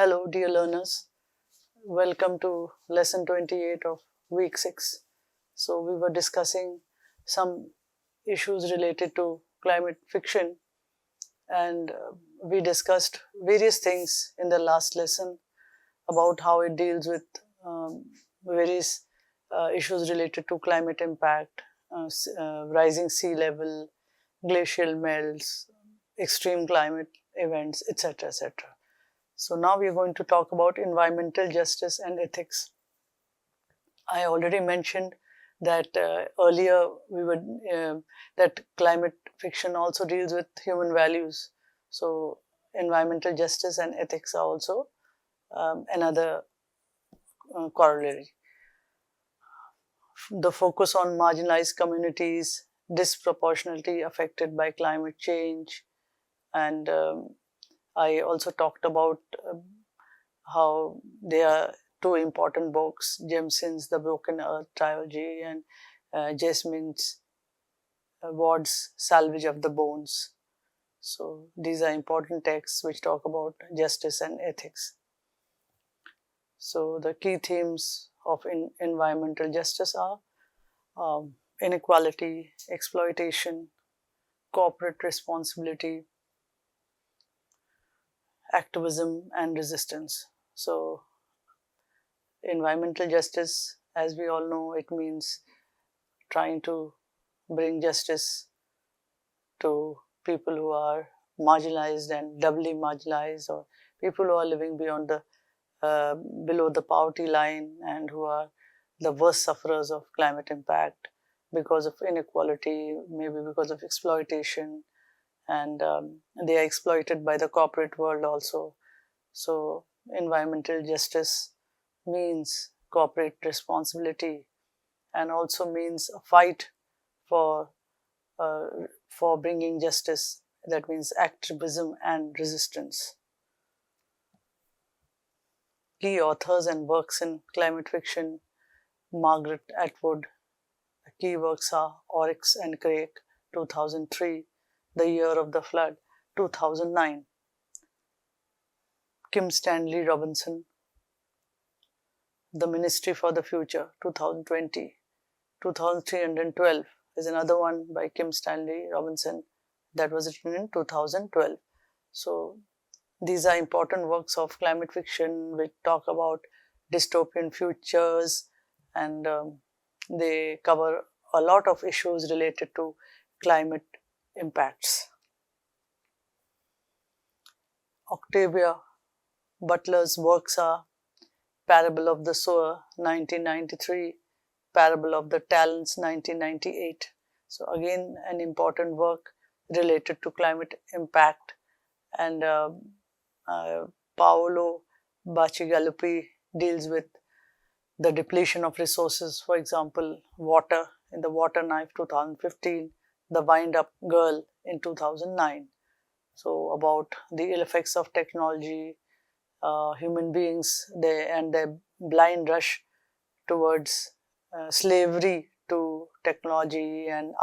Hello, dear learners. Welcome to lesson 28 of week 6. So, we were discussing some issues related to climate fiction, and we discussed various things in the last lesson about how it deals with various issues related to climate impact, rising sea level, glacial melts, extreme climate events, etc. etc. So now we are going to talk about environmental justice and ethics. I already mentioned that earlier we were that climate fiction also deals with human values. So environmental justice and ethics are also another corollary. The focus on marginalized communities disproportionately affected by climate change, and I also talked about how there are two important books, Jemisin's The Broken Earth trilogy and Jasmine's Ward's Salvage of the Bones. So these are important texts which talk about justice and ethics. So the key themes of environmental justice are inequality, exploitation, corporate responsibility, activism, and resistance. So environmental justice, as we all know, it means trying to bring justice to people who are marginalized and doubly marginalized, or people who are living beyond the below the poverty line and who are the worst sufferers of climate impact because of inequality, maybe because of exploitation, and they are exploited by the corporate world also. So environmental justice means corporate responsibility and also means a fight for bringing justice. That means activism and resistance. Key authors and works in climate fiction: Margaret Atwood. The key works are Oryx and Crake, 2003, The Year of the Flood, 2009. Kim Stanley Robinson, The Ministry for the Future, 2020. 2312 is another one by Kim Stanley Robinson that was written in 2012. So these are important works of climate fiction which talk about dystopian futures, and they cover a lot of issues related to climate impacts. Octavia Butler's works are Parable of the Sower, 1993, Parable of the Talents, 1998. So again, an important work related to climate impact. And Paolo Bacigalupi deals with the depletion of resources, for example, water in The Water Knife, 2015, The Wind Up Girl in 2009. So about the ill effects of technology, human beings, and their blind rush towards slavery to technology and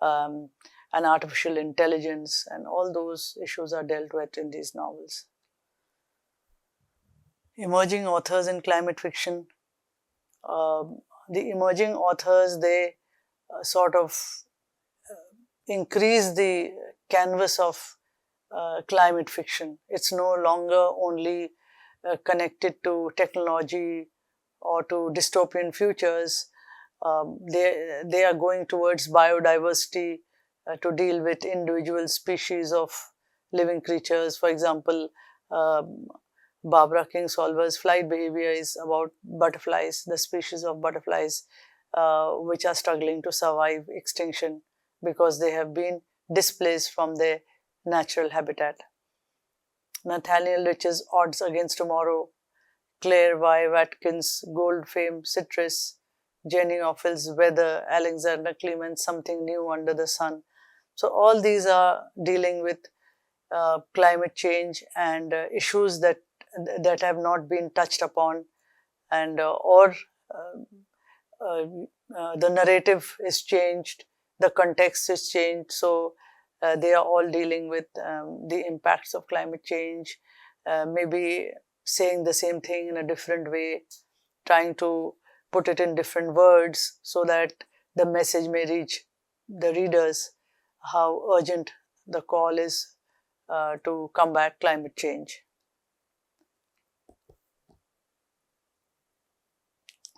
and artificial intelligence, and all those issues are dealt with in these novels. Emerging authors in climate fiction. The emerging authors, they sort of increase the canvas of climate fiction. It's no longer only connected to technology or to dystopian futures. They are going towards biodiversity to deal with individual species of living creatures. For example, Barbara Kingsolver's Flight Behavior is about butterflies, the species of butterflies which are struggling to survive extinction because they have been displaced from their natural habitat. Nathaniel Rich's Odds Against Tomorrow, Claire Y. Watkins' Gold Fame Citrus, Jenny Offill's Weather, Alexander Clement's Something New Under the Sun. So all these are dealing with climate change and issues that have not been touched upon, and the narrative is changed, the context is changed. So they are all dealing with the impacts of climate change. Maybe saying the same thing in a different way, trying to put it in different words so that the message may reach the readers how urgent the call is to combat climate change.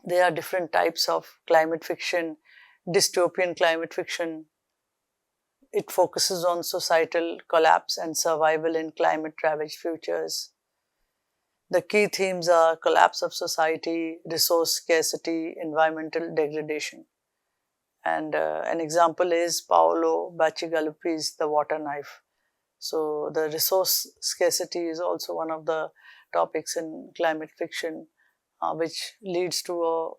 There are different types of climate fiction. Dystopian climate fiction, it focuses on societal collapse and survival in climate-ravaged futures. The key themes are collapse of society, resource scarcity, environmental degradation. And an example is Paolo Bacigalupi's The Water Knife. So the resource scarcity is also one of the topics in climate fiction, which leads to a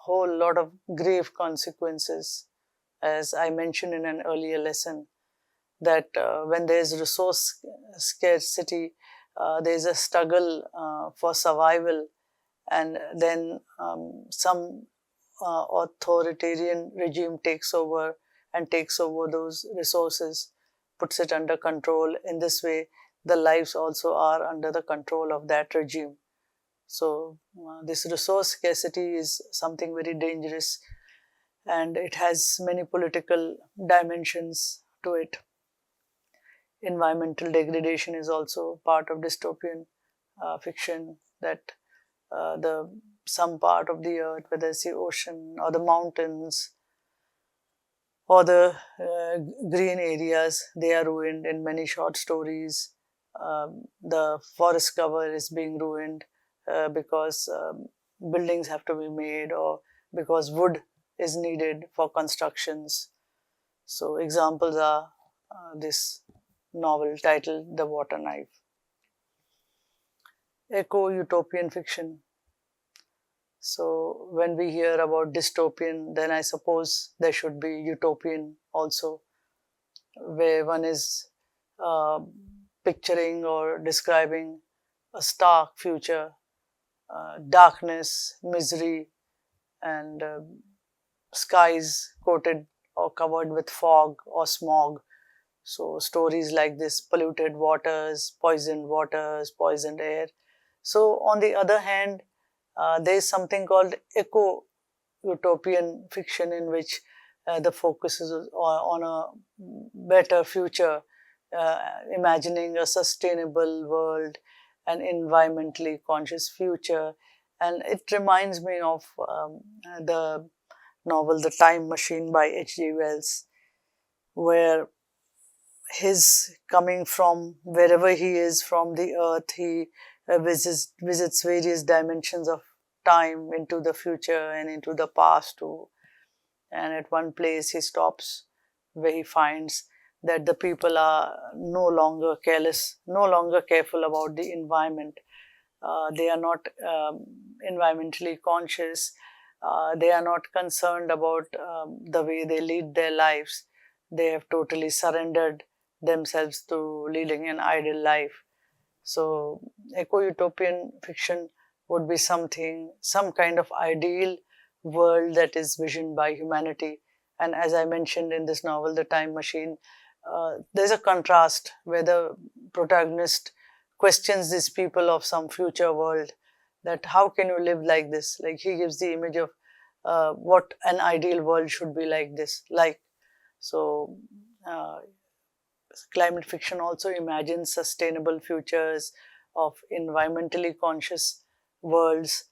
whole lot of grave consequences. As I mentioned in an earlier lesson, that when there is resource scarcity, there is a struggle for survival, and then some authoritarian regime takes over and takes over those resources, puts it under control. In this way, the lives also are under the control of that regime. So this resource scarcity is something very dangerous, and it has many political dimensions to it. Environmental degradation is also part of dystopian fiction, that some part of the earth, whether it's the ocean or the mountains or the green areas, they are ruined. In many short stories, the forest cover is being ruined because buildings have to be made, or because wood is needed for constructions. So examples are this novel titled The Water Knife. Eco-utopian fiction. So when we hear about dystopian, then I suppose there should be utopian also, where one is picturing or describing a stark future, darkness, misery, and skies coated or covered with fog or smog. So stories like this: polluted waters, poisoned air. So on the other hand, there is something called eco-utopian fiction, in which the focus is on a better future, imagining a sustainable world, an environmentally conscious future. And it reminds me of the novel The Time Machine by H.G. Wells, where his coming from wherever he is from the earth, he visits various dimensions of time, into the future and into the past too. And at one place he stops, where he finds that the people are no longer careless, no longer careful about the environment. They are not environmentally conscious. They are not concerned about the way they lead their lives. They have totally surrendered themselves to leading an ideal life. So eco-utopian fiction would be some kind of ideal world that is visioned by humanity. And as I mentioned in this novel, The Time Machine, there's a contrast where the protagonist questions these people of some future world, that how can you live like this? Like, he gives the image of what an ideal world should be like this. So climate fiction also imagines sustainable futures of environmentally conscious worlds.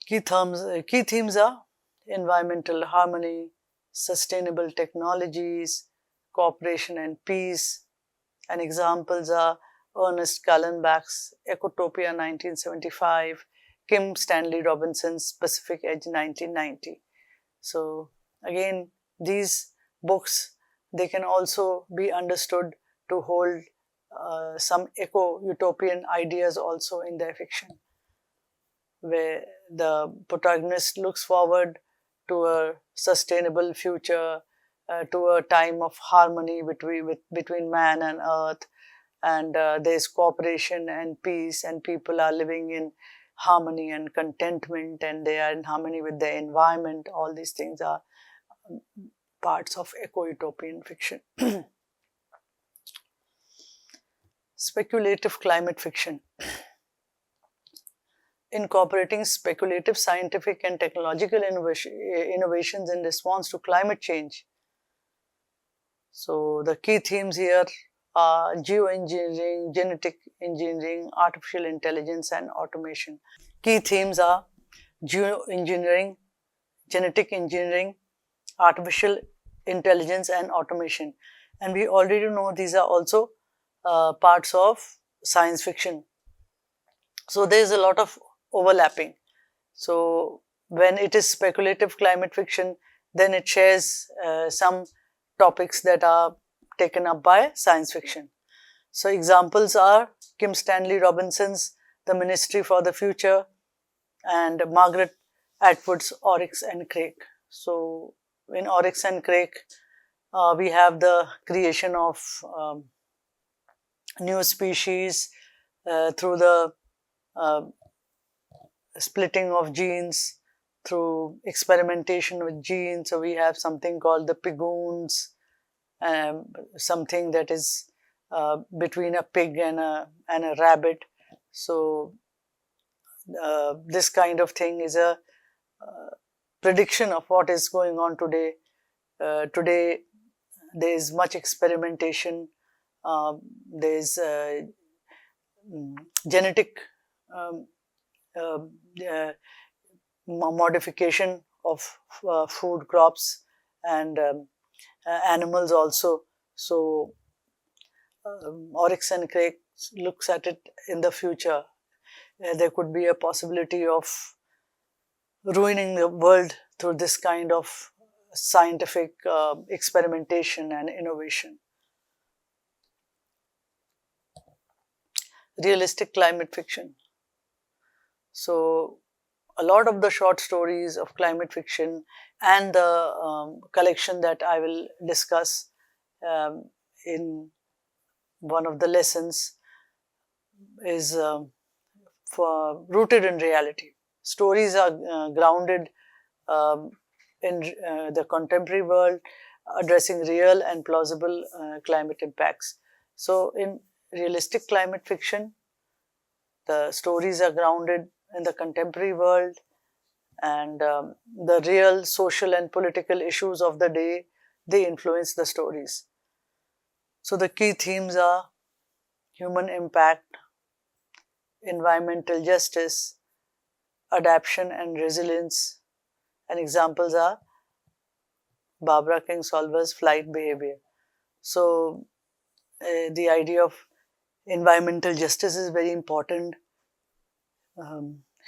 Key themes are environmental harmony, sustainable technologies, cooperation and peace. And examples are Ernest Callenbach's Ecotopia 1975, Kim Stanley Robinson's Pacific Edge 1990. So again, these books, they can also be understood to hold some eco-utopian ideas also in their fiction, where the protagonist looks forward to a sustainable future, to a time of harmony between man and earth, and there's cooperation and peace, and people are living in harmony and contentment, and they are in harmony with their environment. All these things are parts of eco-utopian fiction. Speculative climate fiction. incorporating speculative scientific and technological innovations in response to climate change. So the key themes here are geoengineering, genetic engineering, artificial intelligence and automation. Key themes are geoengineering, genetic engineering, artificial intelligence and automation. And we already know these are also parts of science fiction. So there is a lot of overlapping. So when it is speculative climate fiction, then it shares some topics that are taken up by science fiction. So examples are Kim Stanley Robinson's The Ministry for the Future and Margaret Atwood's Oryx and Crake. So in Oryx and Crake, we have the creation of new species through the splitting of genes, through experimentation with genes. So we have something called the pigoons, something that is between a pig and a rabbit. So this kind of thing is a prediction of what is going on today. Today there is much experimentation. There is genetic modification of food crops and animals also. So Oryx and Crake looks at it in the future. There could be a possibility of ruining the world through this kind of scientific experimentation and innovation. Realistic climate fiction. So a lot of the short stories of climate fiction and the collection that I will discuss in one of the lessons is rooted in reality. Stories are grounded in the contemporary world, addressing real and plausible climate impacts. So in realistic climate fiction, the stories are grounded in the contemporary world, and the real social and political issues of the day, they influence the stories. So the key themes are human impact, environmental justice, adaptation and resilience, and examples are Barbara Kingsolver's Flight Behavior. So the idea of environmental justice is very important,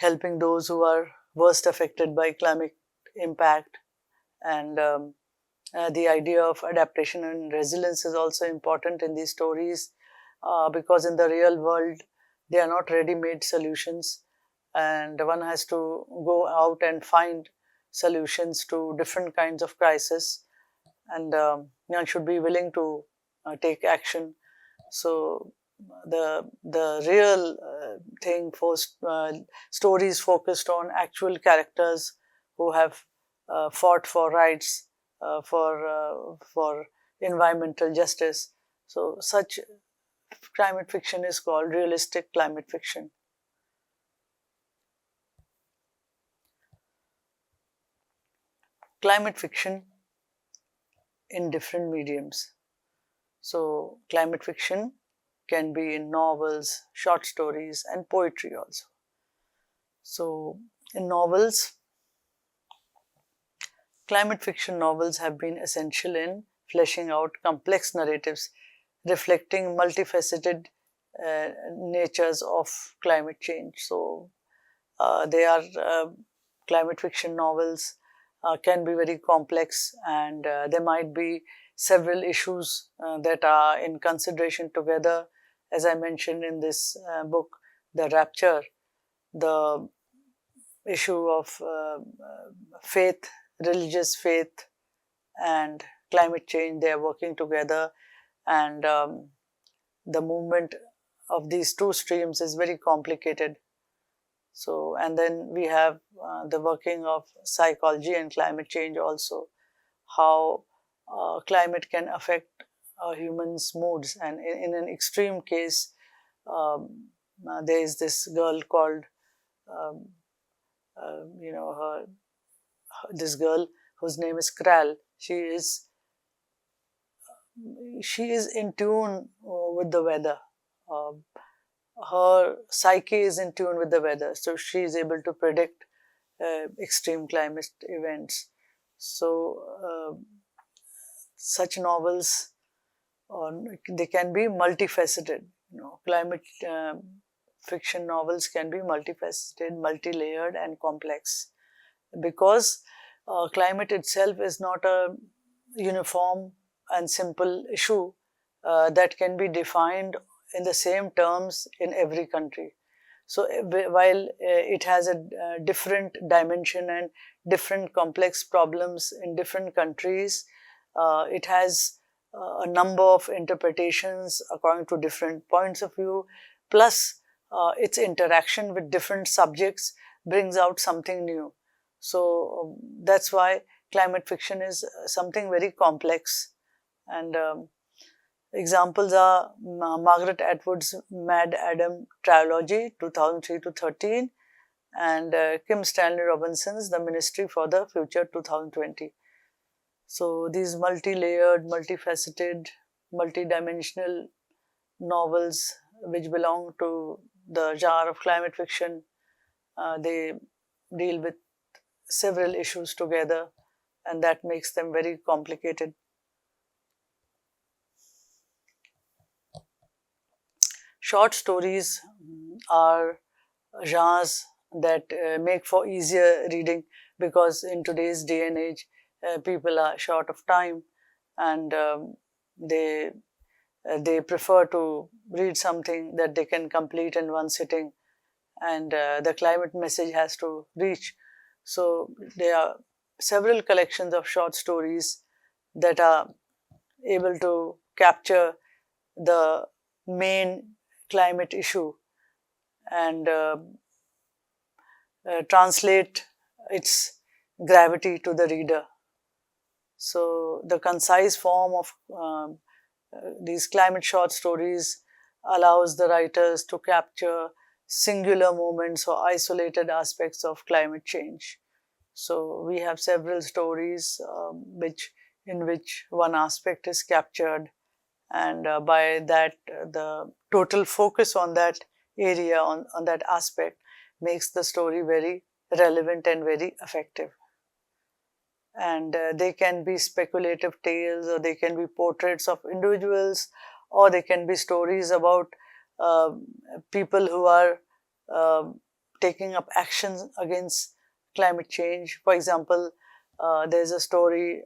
helping those who are worst affected by climate impact, and the idea of adaptation and resilience is also important in these stories, because in the real world they are not ready-made solutions, and one has to go out and find solutions to different kinds of crises, and one should be willing to take action. So the real thing for stories focused on actual characters who have fought for rights, for environmental justice. So such climate fiction is called realistic climate fiction. Climate fiction in different mediums. So climate fiction can be in novels, short stories and poetry also. So in novels, climate fiction novels have been essential in fleshing out complex narratives reflecting multifaceted natures of climate change. So they are climate fiction novels can be very complex, and there might be several issues that are in consideration together. As I mentioned in this book, The Rapture, the issue of faith, religious faith and climate change, they are working together, and the movement of these two streams is very complicated. So, and then we have the working of psychology and climate change also, how climate can affect humans' moods. And in an extreme case, there is this girl called um, this girl whose name is Kral. She is in tune with the weather. Um, her psyche is in tune with the weather, so she is able to predict extreme climate events. So such novels, they can be multifaceted. Climate fiction novels can be multifaceted, multi-layered, and complex, because climate itself is not a uniform and simple issue that can be defined in the same terms in every country. So while it has a different dimension and different complex problems in different countries, it has a number of interpretations according to different points of view, plus its interaction with different subjects brings out something new. So that's why climate fiction is something very complex. And examples are Margaret Atwood's Mad Adam trilogy, 2003 to 13, and Kim Stanley Robinson's The Ministry for the Future, 2020. So these multi-layered, multifaceted, multidimensional novels which belong to the genre of climate fiction, they deal with several issues together, and that makes them very complicated. Short stories are genres that make for easier reading, because in today's day and age, people are short of time, and they prefer to read something that they can complete in one sitting, and the climate message has to reach. So there are several collections of short stories that are able to capture the main climate issue and translate its gravity to the reader. So the concise form of these climate short stories allows the writers to capture singular moments or isolated aspects of climate change. So we have several stories in which one aspect is captured, and by that the total focus on that area, on that aspect, makes the story very relevant and very effective. And they can be speculative tales, or they can be portraits of individuals, or they can be stories about uh, people who are uh, taking up actions against climate change. For example, there's a story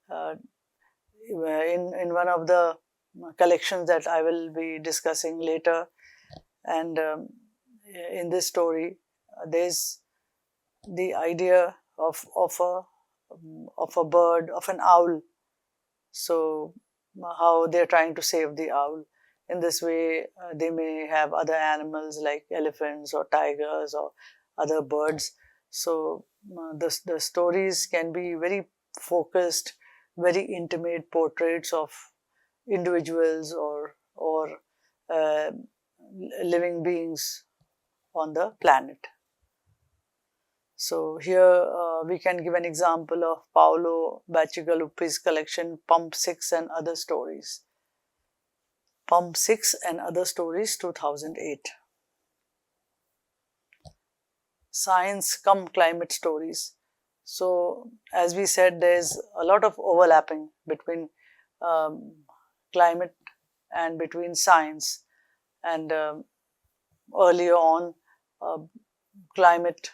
uh, in one of the collections that I will be discussing later, and in this story, there's the idea of a bird, of an owl. So how they're trying to save the owl. In this way, they may have other animals like elephants or tigers or other birds. So the stories can be very focused, very intimate portraits of individuals or living beings on the planet. So here we can give an example of Paolo Bacigaluppi's collection Pump 6 and Other Stories. Pump 6 and Other Stories, 2008. Science cum climate stories. So as we said, there's a lot of overlapping between climate and between science. And earlier on, climate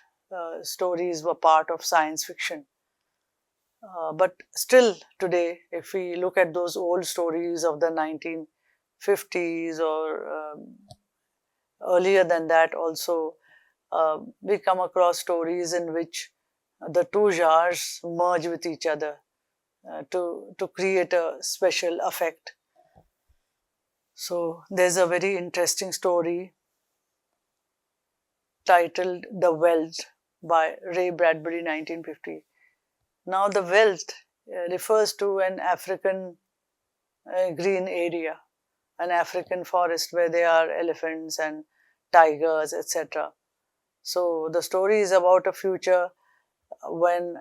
stories were part of science fiction. But still today, if we look at those old stories of the 1950s or earlier than that also, we come across stories in which the two genres merge with each other to create a special effect. So there's a very interesting story titled The Wealth by Ray Bradbury, 1950. Now the wealth refers to an African green area, an African forest where there are elephants and tigers, etc. So the story is about a future when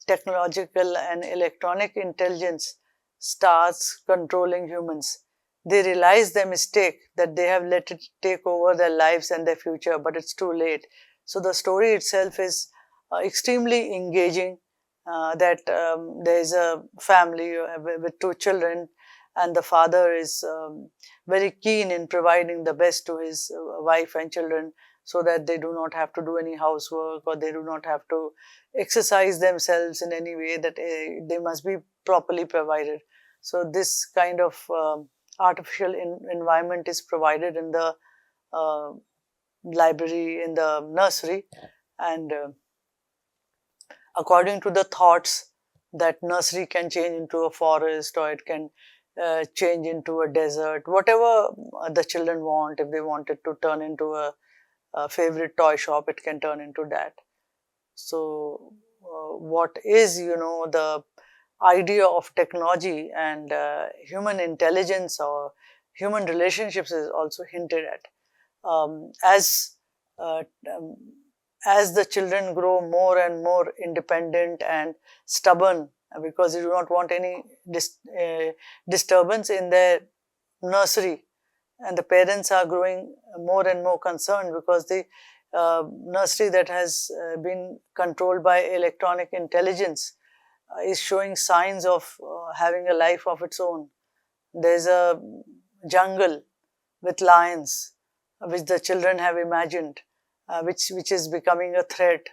technological and electronic intelligence starts controlling humans. They realize their mistake, that they have let it take over their lives and their future, but it's too late. So the story itself is extremely engaging, that there is a family with two children, and the father is very keen in providing the best to his wife and children, so that they do not have to do any housework, or they do not have to exercise themselves in any way, that they must be properly provided. So this kind of artificial environment is provided in the uh, library, in the nursery, and according to the thoughts, that nursery can change into a forest, or it can change into a desert, whatever the children want. If they wanted to turn into a favorite toy shop, it can turn into that. So what is, the idea of technology and human intelligence or human relationships is also hinted at. As uh, um, as the children grow more and more independent and stubborn, because they do not want any disturbance in their nursery, and the parents are growing more and more concerned, because the nursery that has been controlled by electronic intelligence is showing signs of having a life of its own. There's a jungle with lions, which the children have imagined, which is becoming a threat,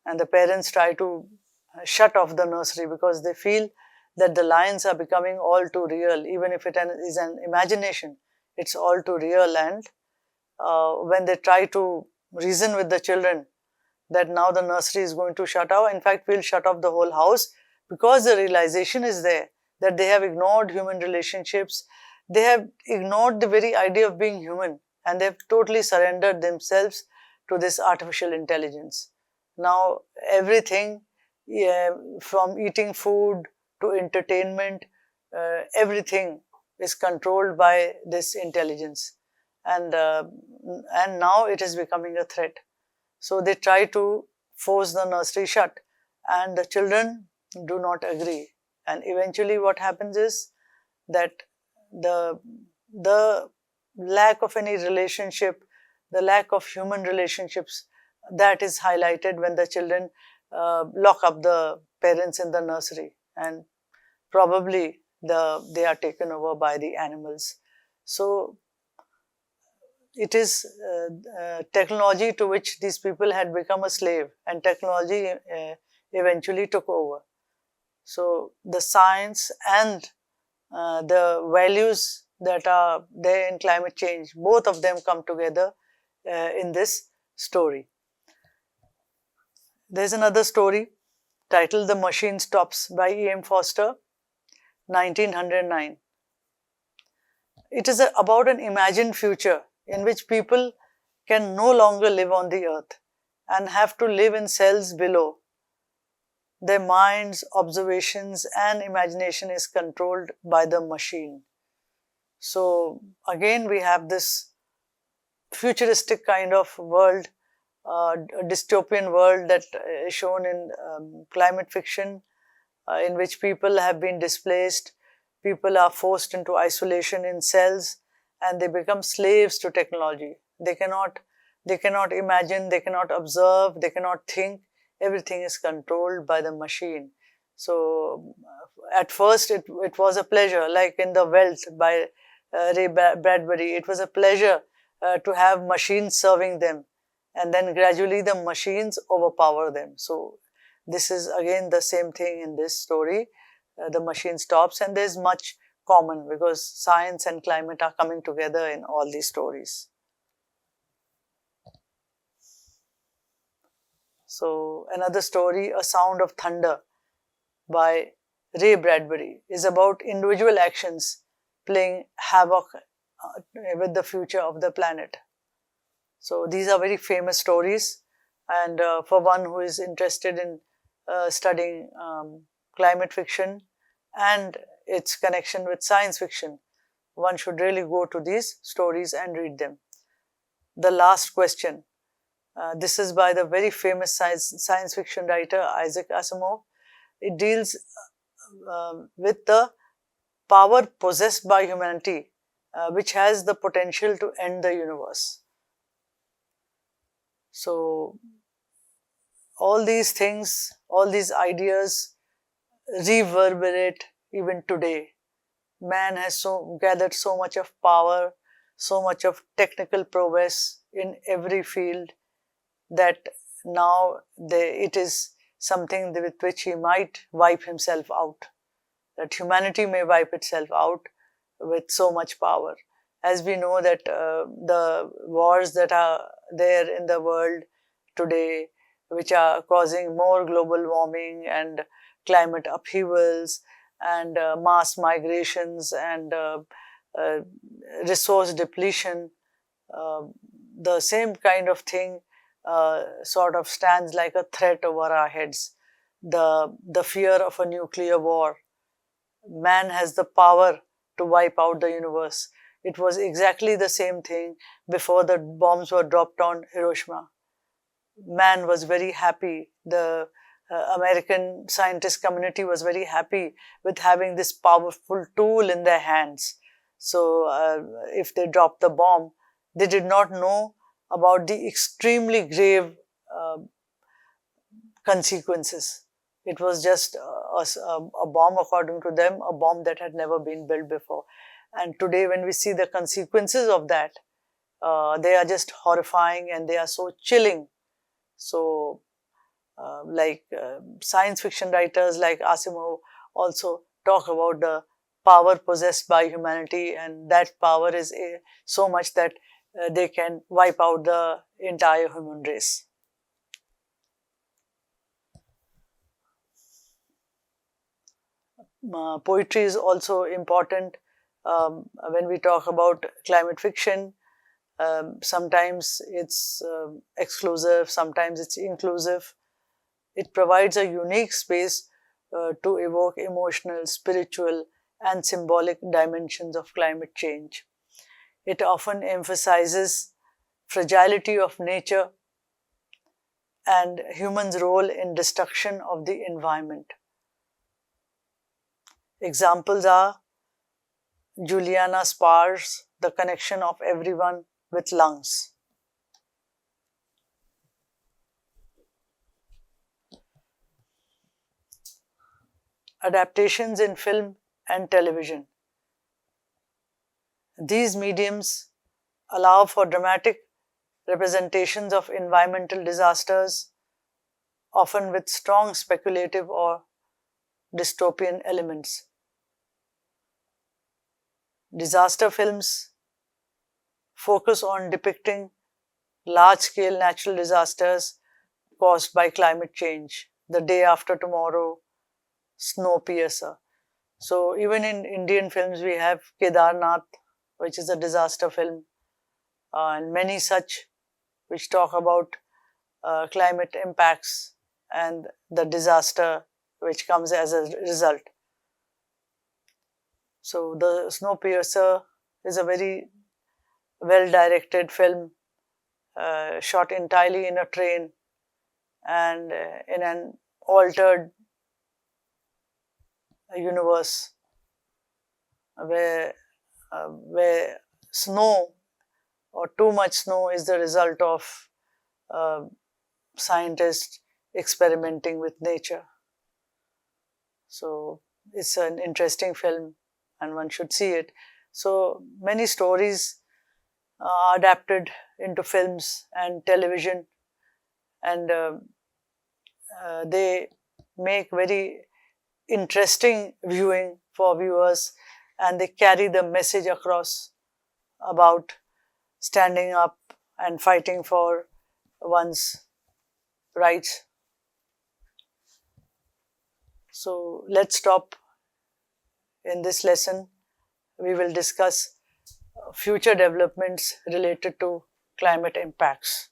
and the parents try to shut off the nursery, because they feel that the lions are becoming all too real. Even if it is an imagination, it's all too real. And when they try to reason with the children that now the nursery is going to shut off, in fact we'll shut off the whole house, because the realization is there that they have ignored human relationships, they have ignored the very idea of being human, and they've totally surrendered themselves to this artificial intelligence. Now everything, yeah, from eating food to entertainment, everything is controlled by this intelligence, and now it is becoming a threat. So they try to force the nursery shut, and the children do not agree. And eventually what happens is that the lack of any relationship, the lack of human relationships, that is highlighted when the children lock up the parents in the nursery, and probably they are taken over by the animals. So it is technology to which these people had become a slave, and technology eventually took over. So the science and the values that are there in climate change, both of them come together in this story. There's another story titled The Machine Stops by E.M. Forster, 1909. It is about an imagined future in which people can no longer live on the earth and have to live in cells below. Their minds, observations and imagination is controlled by the machine. So again we have this futuristic kind of world, a dystopian world that is shown in climate fiction, in which people have been displaced, people are forced into isolation in cells, and they become slaves to technology. They cannot imagine, they cannot observe, they cannot think. Everything is controlled by the machine. So at first it was a pleasure, like in The Wealth by Ray Bradbury. It was a pleasure to have machines serving them, and then gradually the machines overpower them. So this is again the same thing in this story. The machine stops, and there's much common, because science and climate are coming together in all these stories. So another story, A Sound of Thunder by Ray Bradbury, is about individual actions playing havoc with the future of the planet. So these are very famous stories, and for one who is interested in studying climate fiction and its connection with science fiction, one should really go to these stories and read them. The Last Question This is by the very famous science fiction writer Isaac Asimov. It deals with the power possessed by humanity, which has the potential to end the universe. So, all these things, all these ideas reverberate even today. Man has gathered so much of power, so much of technical prowess in every field, that now it is something with which he might wipe himself out, that humanity may wipe itself out with so much power. As we know that the wars that are there in the world today, which are causing more global warming and climate upheavals and mass migrations and resource depletion, the same kind of thing sort of stands like a threat over our heads. The fear of a nuclear war. Man has the power to wipe out the universe. It was exactly the same thing before the bombs were dropped on Hiroshima. Man was very happy. The American scientist community was very happy with having this powerful tool in their hands. So if they dropped the bomb, they did not know about the extremely grave consequences. It was just a bomb, according to them, a bomb that had never been built before. And today, when we see the consequences of that, they are just horrifying and they are so chilling. So, science fiction writers like Asimov also talk about the power possessed by humanity, and that power is so much that they can wipe out the entire human race. Poetry is also important when we talk about climate fiction. Sometimes it's exclusive, sometimes it's inclusive. It provides a unique space to evoke emotional, spiritual, and symbolic dimensions of climate change. It often emphasizes fragility of nature and humans' role in destruction of the environment. Examples are Juliana Spar's The Connection of Everyone with Lungs. Adaptations in film and television. These mediums allow for dramatic representations of environmental disasters, often with strong speculative or dystopian elements. Disaster films focus on depicting large-scale natural disasters caused by climate change. The Day After Tomorrow, Snowpiercer. So even in Indian films we have Kedarnath, which is a disaster film, and many such which talk about climate impacts and the disaster which comes as a result. So the Snowpiercer is a very well-directed film, shot entirely in a train and in an altered universe where snow or too much snow is the result of scientists experimenting with nature. So it's an interesting film and one should see it. So many stories are adapted into films and television, and they make very interesting viewing for viewers, and they carry the message across about standing up and fighting for one's rights. So let's stop in this lesson. We will discuss future developments related to climate impacts.